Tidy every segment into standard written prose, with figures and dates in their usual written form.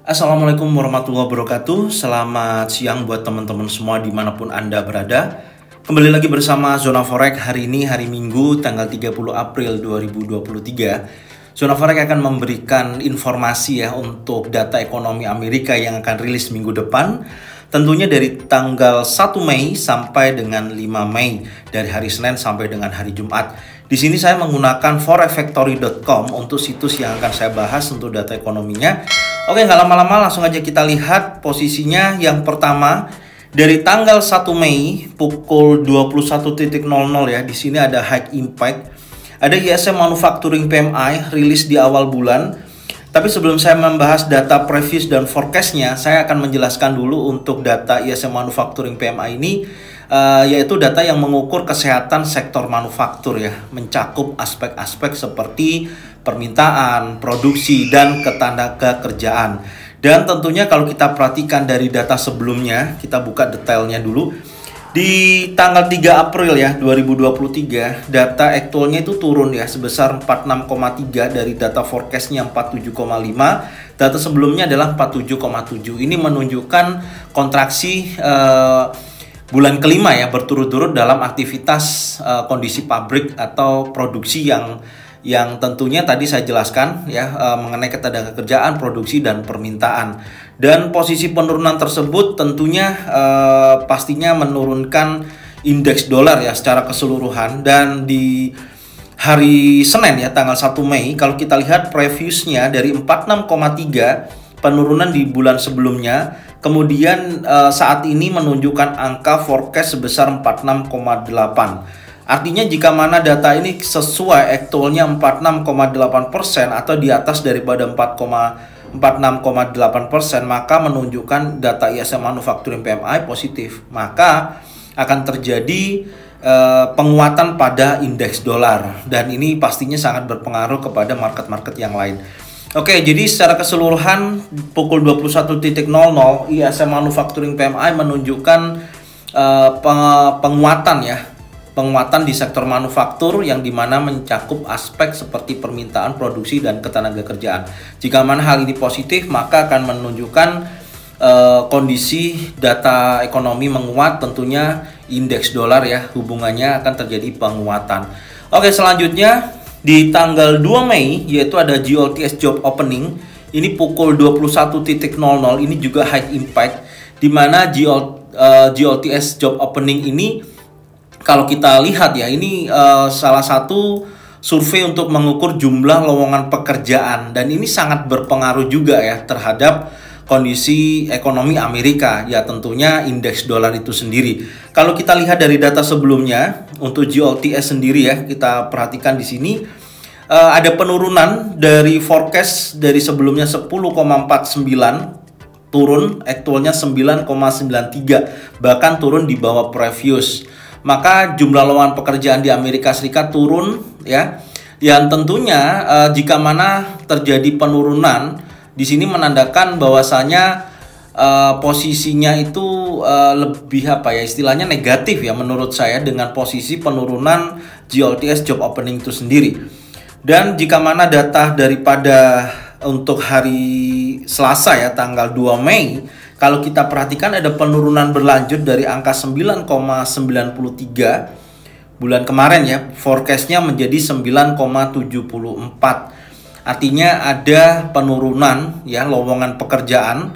Assalamualaikum warahmatullahi wabarakatuh. Selamat siang buat teman-teman semua dimanapun Anda berada. Kembali lagi bersama Zona Forex hari ini, hari Minggu tanggal 30 April 2023. Zona Forex akan memberikan informasi ya untuk data ekonomi Amerika yang akan rilis minggu depan. Tentunya dari tanggal 1 Mei sampai dengan 5 Mei, dari hari Senin sampai dengan hari Jumat. Di sini saya menggunakan forexfactory.com untuk situs yang akan saya bahas untuk data ekonominya. Oke, nggak lama-lama langsung aja kita lihat posisinya. Yang pertama, dari tanggal 1 Mei pukul 21.00 ya. Di sini ada high impact. Ada ISM Manufacturing PMI rilis di awal bulan. Tapi sebelum saya membahas data previous dan forecastnya, saya akan menjelaskan dulu untuk data ISM Manufacturing PMI ini, yaitu data yang mengukur kesehatan sektor manufaktur ya, mencakup aspek-aspek seperti permintaan, produksi, dan ketenaga kerjaan. Dan tentunya kalau kita perhatikan dari data sebelumnya, kita buka detailnya dulu. Di tanggal 3 April ya 2023, data aktualnya itu turun ya sebesar 46,3 dari data forecastnya 47,5. Data sebelumnya adalah 47,7. Ini menunjukkan kontraksi bulan kelima ya berturut-turut dalam aktivitas kondisi pabrik atau produksi yang tentunya tadi saya jelaskan ya mengenai ketenaga kerjaan, produksi, dan permintaan. Dan posisi penurunan tersebut tentunya pastinya menurunkan indeks dolar ya secara keseluruhan. Dan di hari Senin ya tanggal 1 Mei kalau kita lihat previousnya dari 46,3 penurunan di bulan sebelumnya, kemudian saat ini menunjukkan angka forecast sebesar 46,8. Artinya jika mana data ini sesuai aktualnya 46,8% atau di atas daripada 46,8%, maka menunjukkan data ISM Manufacturing PMI positif. Maka akan terjadi penguatan pada indeks dolar, dan ini pastinya sangat berpengaruh kepada market-market yang lain. Oke, jadi secara keseluruhan pukul 21.00 ISM Manufacturing PMI menunjukkan penguatan di sektor manufaktur yang dimana mencakup aspek seperti permintaan, produksi, dan ketenaga kerjaan. Jika mana hal ini positif, maka akan menunjukkan kondisi data ekonomi menguat, tentunya indeks dolar ya hubungannya akan terjadi penguatan. Oke, selanjutnya di tanggal 2 Mei yaitu ada GLTS Job Opening. Ini pukul 21.00, ini juga high impact, di mana GLTS Job Opening ini kalau kita lihat ya, ini salah satu survei untuk mengukur jumlah lowongan pekerjaan, dan ini sangat berpengaruh juga ya terhadap kondisi ekonomi Amerika ya, tentunya indeks dolar itu sendiri. Kalau kita lihat dari data sebelumnya untuk GLTS sendiri ya, kita perhatikan di sini ada penurunan dari forecast dari sebelumnya 10,49 turun aktualnya 9,93, bahkan turun di bawah previous. Maka jumlah lowongan pekerjaan di Amerika Serikat turun ya. Yang tentunya jika mana terjadi penurunan di sini menandakan bahwasanya posisinya itu lebih istilahnya negatif ya menurut saya dengan posisi penurunan GLTS Job Opening itu sendiri. Dan jika mana data daripada untuk hari Selasa ya tanggal 2 Mei, kalau kita perhatikan ada penurunan berlanjut dari angka 9,93 bulan kemarin ya, forecastnya menjadi 9,74. Artinya ada penurunan ya lowongan pekerjaan.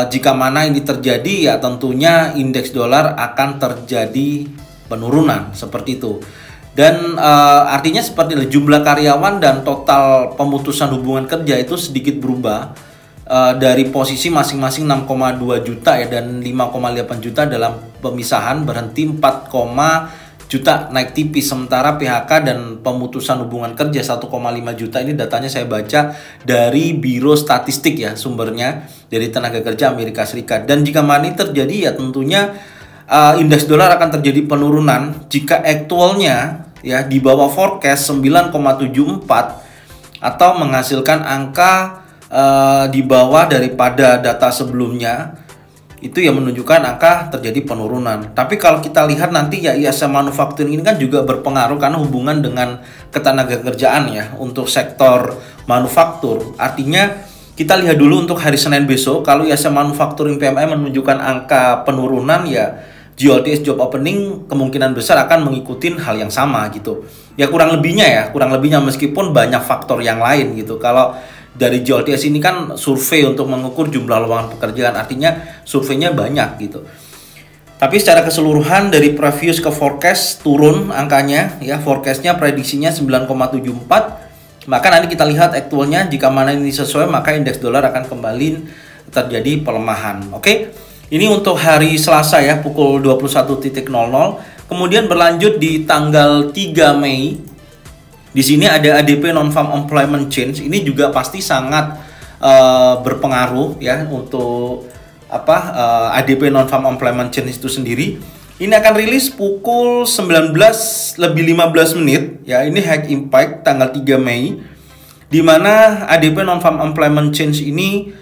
Jika mana ini terjadi ya tentunya indeks dolar akan terjadi penurunan seperti itu. Dan artinya seperti itu, jumlah karyawan dan total pemutusan hubungan kerja itu sedikit berubah. Dari posisi masing-masing 6,2 juta ya dan 5,8 juta dalam pemisahan, berhenti 4, juta naik tipis, sementara PHK dan pemutusan hubungan kerja 1,5 juta. Ini datanya saya baca dari Biro Statistik ya, sumbernya dari tenaga kerja Amerika Serikat. Dan jika mana terjadi ya tentunya indeks dolar akan terjadi penurunan jika aktualnya ya di bawah forecast 9,74 atau menghasilkan angka di bawah daripada data sebelumnya, itu yang menunjukkan angka terjadi penurunan. Tapi kalau kita lihat nanti ya ISM Manufacturing ini kan juga berpengaruh karena hubungan dengan ketenaga kerjaan ya untuk sektor manufaktur. Artinya Kita lihat dulu untuk hari Senin besok. Kalau ISM Manufacturing PMI menunjukkan angka penurunan, ya JOLTS Job Opening kemungkinan besar akan mengikuti hal yang sama gitu. Ya kurang lebihnya meskipun banyak faktor yang lain gitu. Kalau dari JOLTS ini kan survei untuk mengukur jumlah lowongan pekerjaan, artinya surveinya banyak gitu. Tapi secara keseluruhan dari previous ke forecast turun angkanya, ya forecastnya prediksinya 9,74. Maka nanti kita lihat aktualnya, jika mana ini sesuai maka indeks dolar akan kembali terjadi pelemahan. Oke. Ini untuk hari Selasa ya, pukul 21.00. Kemudian berlanjut di tanggal 3 Mei. Di sini ada ADP Non-Farm Employment Change. Ini juga pasti sangat berpengaruh ya untuk ADP Non-Farm Employment Change itu sendiri. Ini akan rilis pukul 19:15 ya. Ini high impact tanggal 3 Mei, di mana ADP Non-Farm Employment Change ini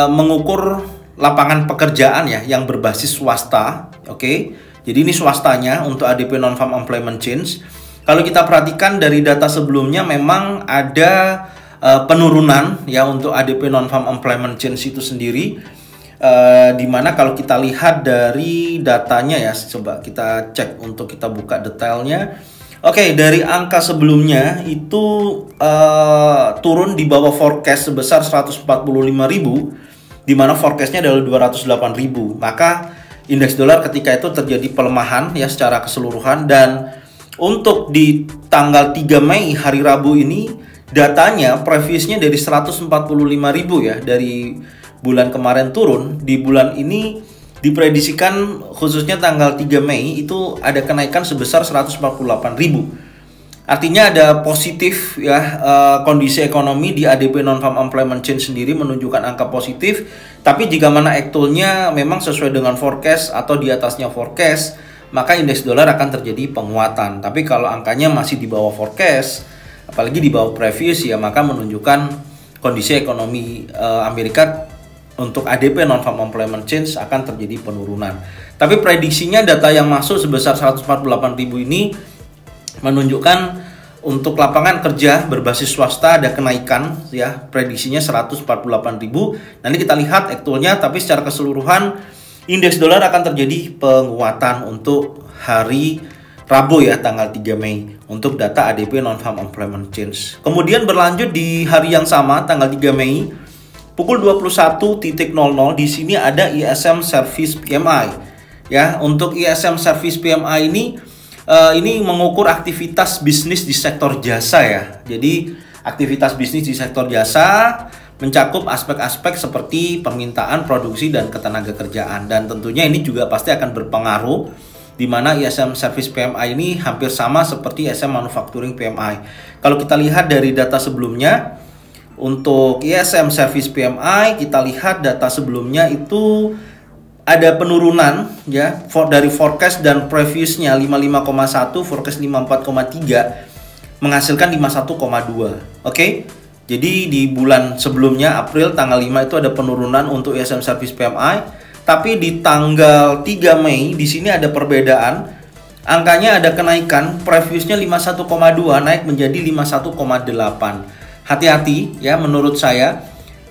mengukur lapangan pekerjaan ya yang berbasis swasta. Oke. Jadi ini swastanya untuk ADP Non-Farm Employment Change. Kalau kita perhatikan dari data sebelumnya memang ada penurunan ya untuk ADP Non-Farm Employment Change itu sendiri. Dimana kalau kita lihat dari datanya ya, coba kita cek untuk kita buka detailnya. Oke, dari angka sebelumnya itu turun di bawah forecast sebesar 145.000, di mana forecastnya adalah 208.000. Maka indeks dolar ketika itu terjadi pelemahan ya secara keseluruhan. Dan untuk di tanggal 3 Mei hari Rabu ini datanya previousnya dari 145.000 ya, dari bulan kemarin turun. Di bulan ini dipredisikan khususnya tanggal 3 Mei itu ada kenaikan sebesar 148.000. Artinya ada positif ya, kondisi ekonomi di ADP Non-Farm Employment Change sendiri menunjukkan angka positif. Tapi jika mana aktualnya memang sesuai dengan forecast atau di atasnya forecast, maka indeks dolar akan terjadi penguatan. Tapi kalau angkanya masih di bawah forecast, apalagi di bawah previous ya, maka menunjukkan kondisi ekonomi Amerika untuk ADP Non-Farm Employment Change akan terjadi penurunan. Tapi prediksinya data yang masuk sebesar 148.000 ini menunjukkan untuk lapangan kerja berbasis swasta ada kenaikan ya, prediksinya 148.000. Nanti kita lihat aktualnya, tapi secara keseluruhan indeks dolar akan terjadi penguatan untuk hari Rabu ya, tanggal 3 Mei untuk data ADP Non-Farm Employment Change. Kemudian berlanjut di hari yang sama tanggal 3 Mei pukul 21.00 di sini ada ISM Service PMI. Ya, untuk ISM Service PMI ini mengukur aktivitas bisnis di sektor jasa ya. Jadi aktivitas bisnis di sektor jasa mencakup aspek-aspek seperti permintaan, produksi, dan ketenagakerjaan. Dan tentunya ini juga pasti akan berpengaruh, di mana ISM Service PMI ini hampir sama seperti ISM Manufacturing PMI. Kalau kita lihat dari data sebelumnya, untuk ISM Service PMI kita lihat data sebelumnya itu ada penurunan ya, dari forecast dan previousnya 55,1, forecast 54,3 menghasilkan 51,2. Oke. Jadi di bulan sebelumnya April tanggal 5 itu ada penurunan untuk ISM Service PMI, tapi di tanggal 3 Mei di sini ada perbedaan. Angkanya ada kenaikan, previousnya 51,2 naik menjadi 51,8. Hati-hati ya, menurut saya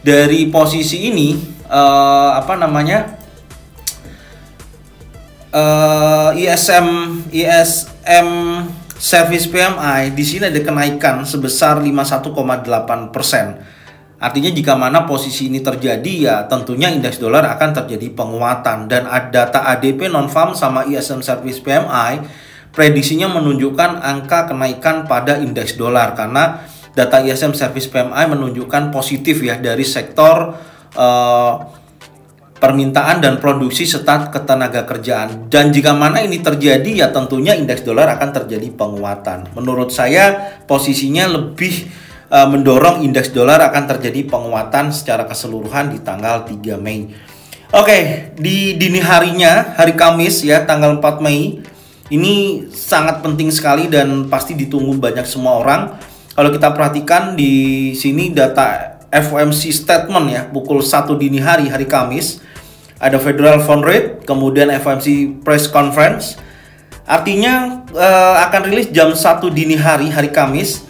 dari posisi ini ISM Service PMI di sini ada kenaikan sebesar 51,8%. Artinya jika mana posisi ini terjadi ya tentunya indeks dolar akan terjadi penguatan. Dan data ADP Non-Farm sama ISM Service PMI prediksinya menunjukkan angka kenaikan pada indeks dolar, karena data ISM Service PMI menunjukkan positif ya dari sektor permintaan dan produksi serta ketenagakerjaan. Dan jika mana ini terjadi ya tentunya indeks dolar akan terjadi penguatan. Menurut saya posisinya lebih mendorong indeks dolar akan terjadi penguatan secara keseluruhan di tanggal 3 Mei. Oke, di dini harinya hari Kamis ya tanggal 4 Mei ini sangat penting sekali dan pasti ditunggu banyak semua orang. Kalau kita perhatikan di sini data FOMC statement ya pukul 1 dini hari Kamis, ada Federal Fund Rate, kemudian FOMC Press Conference. Artinya akan rilis jam 1 dini hari Kamis.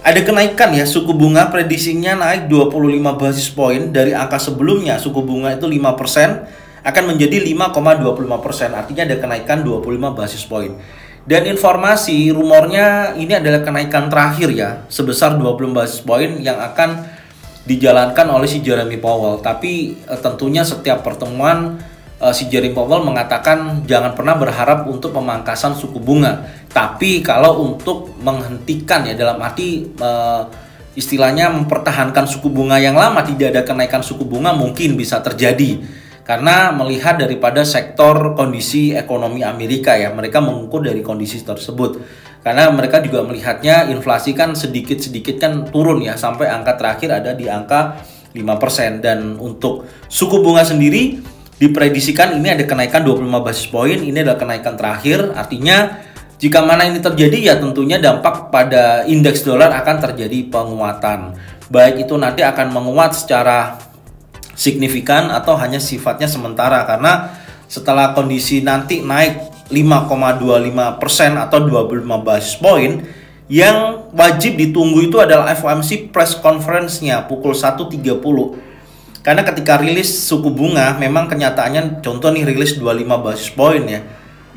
ada kenaikan ya, suku bunga prediksinya naik 25 basis point dari angka sebelumnya suku bunga itu 5% akan menjadi 5,25%. Artinya ada kenaikan 25 basis point. Dan informasi rumornya ini adalah kenaikan terakhir ya, sebesar 20 basis point yang akan dijalankan oleh si Jeremy Powell. Tapi tentunya setiap pertemuan si Jeremy Powell mengatakan jangan pernah berharap untuk pemangkasan suku bunga. Tapi kalau untuk menghentikan ya, dalam arti istilahnya mempertahankan suku bunga yang lama, tidak ada kenaikan suku bunga, mungkin bisa terjadi. Karena melihat daripada sektor kondisi ekonomi Amerika ya, mereka mengukur dari kondisi tersebut. Karena mereka juga melihatnya inflasi kan sedikit-sedikit kan turun ya, sampai angka terakhir ada di angka 5%. Dan untuk suku bunga sendiri diprediksikan ini ada kenaikan 25 basis point, ini adalah kenaikan terakhir. Artinya jika mana ini terjadi ya tentunya dampak pada indeks dolar akan terjadi penguatan. Baik itu nanti akan menguat secara signifikan atau hanya sifatnya sementara, karena setelah kondisi nanti naik 5,25% atau 25 basis point, yang wajib ditunggu itu adalah FOMC press conference-nya pukul 1.30. Karena ketika rilis suku bunga memang kenyataannya, contoh nih rilis 25 basis point ya,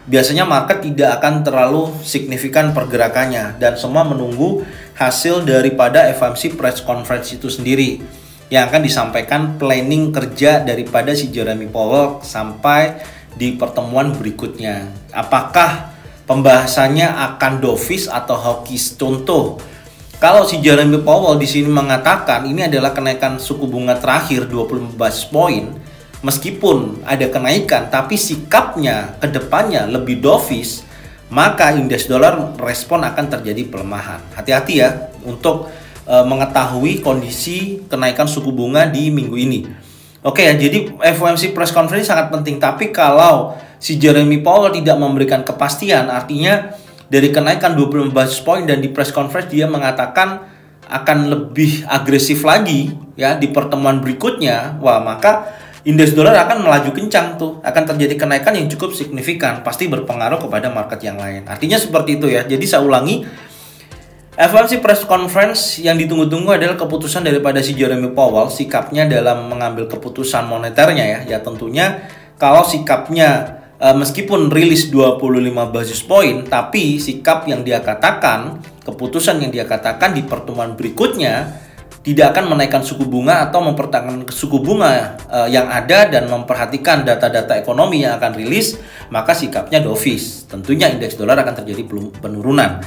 biasanya market tidak akan terlalu signifikan pergerakannya, dan semua menunggu hasil daripada FOMC press conference itu sendiri yang akan disampaikan planning kerja daripada si Jeremy Powell sampai di pertemuan berikutnya. Apakah pembahasannya akan dovish atau hawkish? Contoh, kalau si Jeremy Powell di sini mengatakan ini adalah kenaikan suku bunga terakhir 20 basis point, meskipun ada kenaikan tapi sikapnya ke depannya lebih dovish, maka indeks dolar respon akan terjadi pelemahan. Hati-hati ya untuk mengetahui kondisi kenaikan suku bunga di minggu ini. Oke ya, jadi FOMC press conference sangat penting. Tapi kalau si Jeremy Powell tidak memberikan kepastian, artinya dari kenaikan 20 basis point dan di press conference dia mengatakan akan lebih agresif lagi ya di pertemuan berikutnya, wah maka indeks dolar akan melaju kencang tuh, akan terjadi kenaikan yang cukup signifikan, pasti berpengaruh kepada market yang lain. Artinya seperti itu ya. Jadi saya ulangi, FOMC press conference yang ditunggu-tunggu adalah keputusan daripada si Jeremy Powell, sikapnya dalam mengambil keputusan moneternya ya. Ya tentunya kalau sikapnya meskipun rilis 25 basis point, tapi sikap yang dia katakan, keputusan yang dia katakan di pertemuan berikutnya tidak akan menaikkan suku bunga atau mempertahankan suku bunga yang ada dan memperhatikan data-data ekonomi yang akan rilis, maka sikapnya dovish. Tentunya indeks dolar akan terjadi penurunan.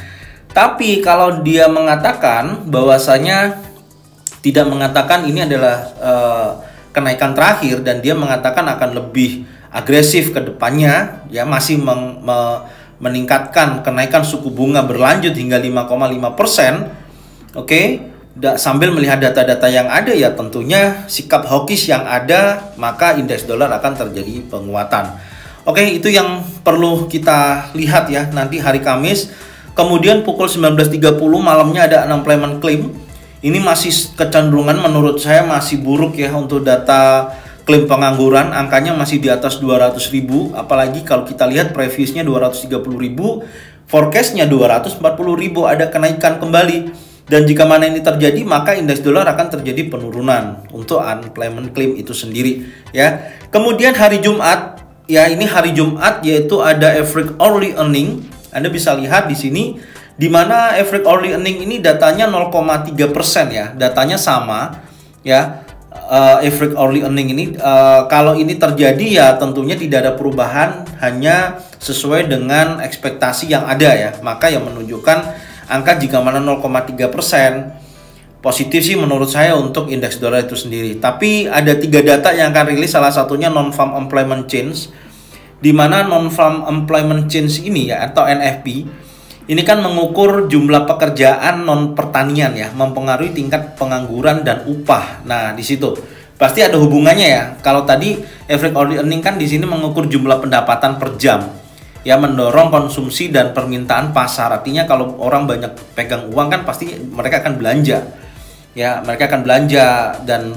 Tapi kalau dia mengatakan bahwasanya tidak mengatakan ini adalah kenaikan terakhir, dan dia mengatakan akan lebih agresif ke depannya ya, masih meningkatkan kenaikan suku bunga berlanjut hingga 5,5%. Oke, sambil melihat data-data yang ada ya, tentunya sikap hawkish yang ada, maka indeks dolar akan terjadi penguatan. Oke, itu yang perlu kita lihat ya nanti hari Kamis. Kemudian pukul 19.30 malamnya ada unemployment claim. Ini masih kecenderungan menurut saya masih buruk ya untuk data klaim pengangguran. Angkanya masih di atas 200.000. Apalagi kalau kita lihat previously-nya 230.000, forecast-nya 240.000, ada kenaikan kembali. Dan jika mana ini terjadi, maka indeks dolar akan terjadi penurunan untuk unemployment claim itu sendiri ya. Kemudian hari Jumat, ya ini hari Jumat yaitu ada average hourly earning. Anda bisa lihat di sini, di mana average hourly earning ini datanya 0,3% ya, datanya sama ya. Average hourly earning ini kalau ini terjadi ya tentunya tidak ada perubahan, hanya sesuai dengan ekspektasi yang ada ya. Maka yang menunjukkan angka jika mana 0,3% positif sih menurut saya untuk indeks dolar itu sendiri. Tapi ada 3 data yang akan rilis, salah satunya non-farm employment change, di mana non-farm employment change ini ya atau NFP ini kan mengukur jumlah pekerjaan non pertanian ya, mempengaruhi tingkat pengangguran dan upah. Nah di situ pasti ada hubungannya ya. Kalau tadi average hourly earning kan di sini mengukur jumlah pendapatan per jam ya, mendorong konsumsi dan permintaan pasar. Artinya kalau orang banyak pegang uang kan pasti mereka akan belanja ya, mereka akan belanja dan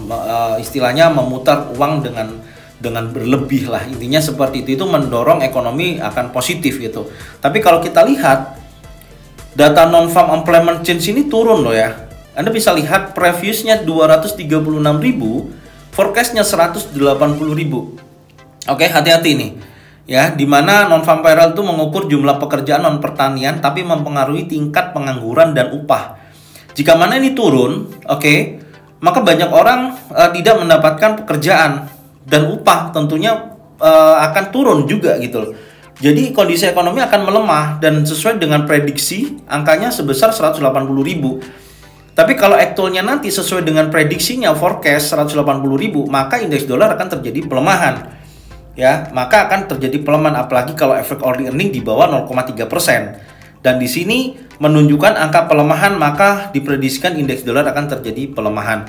istilahnya memutar uang dengan berlebih lah, intinya seperti itu mendorong ekonomi akan positif gitu. Tapi kalau kita lihat data non-farm employment change ini turun loh ya. Anda bisa lihat previousnya 236.000, forecastnya 180.000. Oke, hati-hati nih ya, dimana non-farm payroll itu mengukur jumlah pekerjaan non pertanian tapi mempengaruhi tingkat pengangguran dan upah. Jika mana ini turun, maka banyak orang tidak mendapatkan pekerjaan dan upah tentunya akan turun juga gitu loh. Jadi kondisi ekonomi akan melemah dan sesuai dengan prediksi angkanya sebesar 180.000. Tapi kalau aktualnya nanti sesuai dengan prediksinya forecast 180.000, maka indeks dolar akan terjadi pelemahan. Ya, maka akan terjadi pelemahan apalagi kalau efek earning di bawah 0,3%. Dan di sini menunjukkan angka pelemahan, maka diprediksikan indeks dolar akan terjadi pelemahan.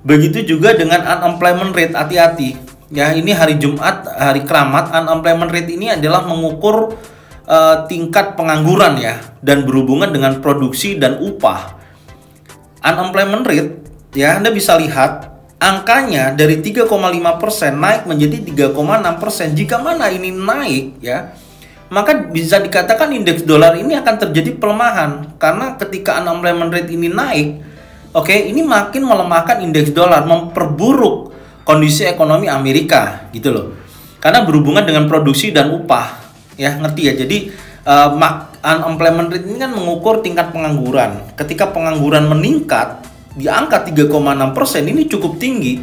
Begitu juga dengan unemployment rate, hati-hati. Ya, ini hari Jumat, hari keramat. Unemployment rate ini adalah mengukur tingkat pengangguran ya, dan berhubungan dengan produksi dan upah. Unemployment rate ya, Anda bisa lihat angkanya dari 3,5% naik menjadi 3,6%. Jika mana ini naik ya, maka bisa dikatakan indeks dolar ini akan terjadi pelemahan. Karena ketika unemployment rate ini naik, ini makin melemahkan indeks dolar, memperburuk kondisi ekonomi Amerika gitu loh. Karena berhubungan dengan produksi dan upah. Ya, ngerti ya. Jadi unemployment rate ini kan mengukur tingkat pengangguran. Ketika pengangguran meningkat di angka 3,6%, ini cukup tinggi.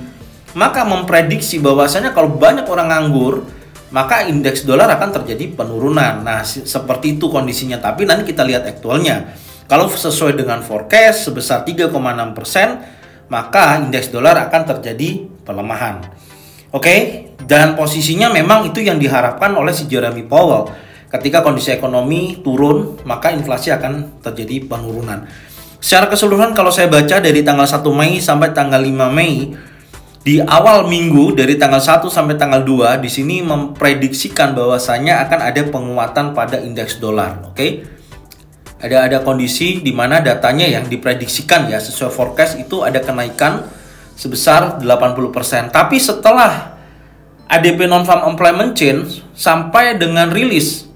Maka memprediksi bahwasanya kalau banyak orang nganggur, maka indeks dolar akan terjadi penurunan. Nah, seperti itu kondisinya. Tapi nanti kita lihat aktualnya. Kalau sesuai dengan forecast sebesar 3,6%, maka indeks dolar akan terjadi pelemahan. Dan posisinya memang itu yang diharapkan oleh si Jeremy Powell. Ketika kondisi ekonomi turun, maka inflasi akan terjadi penurunan. Secara keseluruhan kalau saya baca dari tanggal 1 Mei sampai tanggal 5 Mei, di awal minggu dari tanggal 1 sampai tanggal 2, di sini memprediksikan bahwasanya akan ada penguatan pada indeks dolar. Ada kondisi di mana datanya yang diprediksikan ya sesuai forecast itu ada kenaikan sebesar 80%. Tapi setelah ADP non-farm employment change sampai dengan rilis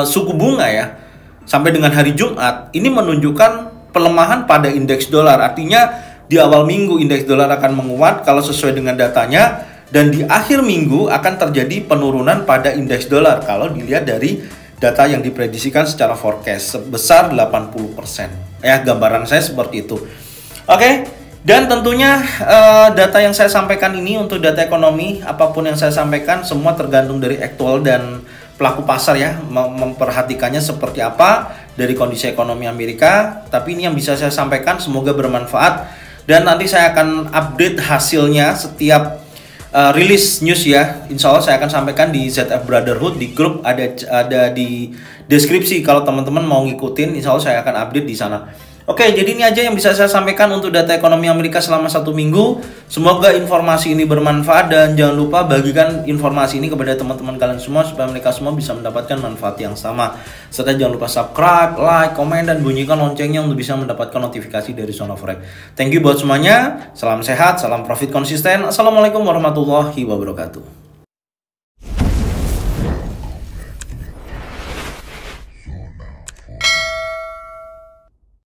suku bunga ya, sampai dengan hari Jumat, ini menunjukkan pelemahan pada indeks dolar. Artinya di awal minggu indeks dolar akan menguat kalau sesuai dengan datanya, dan di akhir minggu akan terjadi penurunan pada indeks dolar kalau dilihat dari data yang diprediksikan secara forecast sebesar 80%. Ya, gambaran saya seperti itu. Dan tentunya data yang saya sampaikan ini untuk data ekonomi, apapun yang saya sampaikan semua tergantung dari aktual dan pelaku pasar ya, memperhatikannya seperti apa dari kondisi ekonomi Amerika. Tapi ini yang bisa saya sampaikan, semoga bermanfaat. Dan nanti saya akan update hasilnya setiap rilis news ya. Insya Allah saya akan sampaikan di ZF Brotherhood, di grup ada di deskripsi. Kalau teman-teman mau ngikutin, insya Allah saya akan update di sana. Jadi ini aja yang bisa saya sampaikan untuk data ekonomi Amerika selama 1 minggu. Semoga informasi ini bermanfaat, dan jangan lupa bagikan informasi ini kepada teman-teman kalian semua supaya mereka semua bisa mendapatkan manfaat yang sama. Serta jangan lupa subscribe, like, komen, dan bunyikan loncengnya untuk bisa mendapatkan notifikasi dari Zona Forex. Thank you buat semuanya. Salam sehat, salam profit konsisten. Assalamualaikum warahmatullahi wabarakatuh.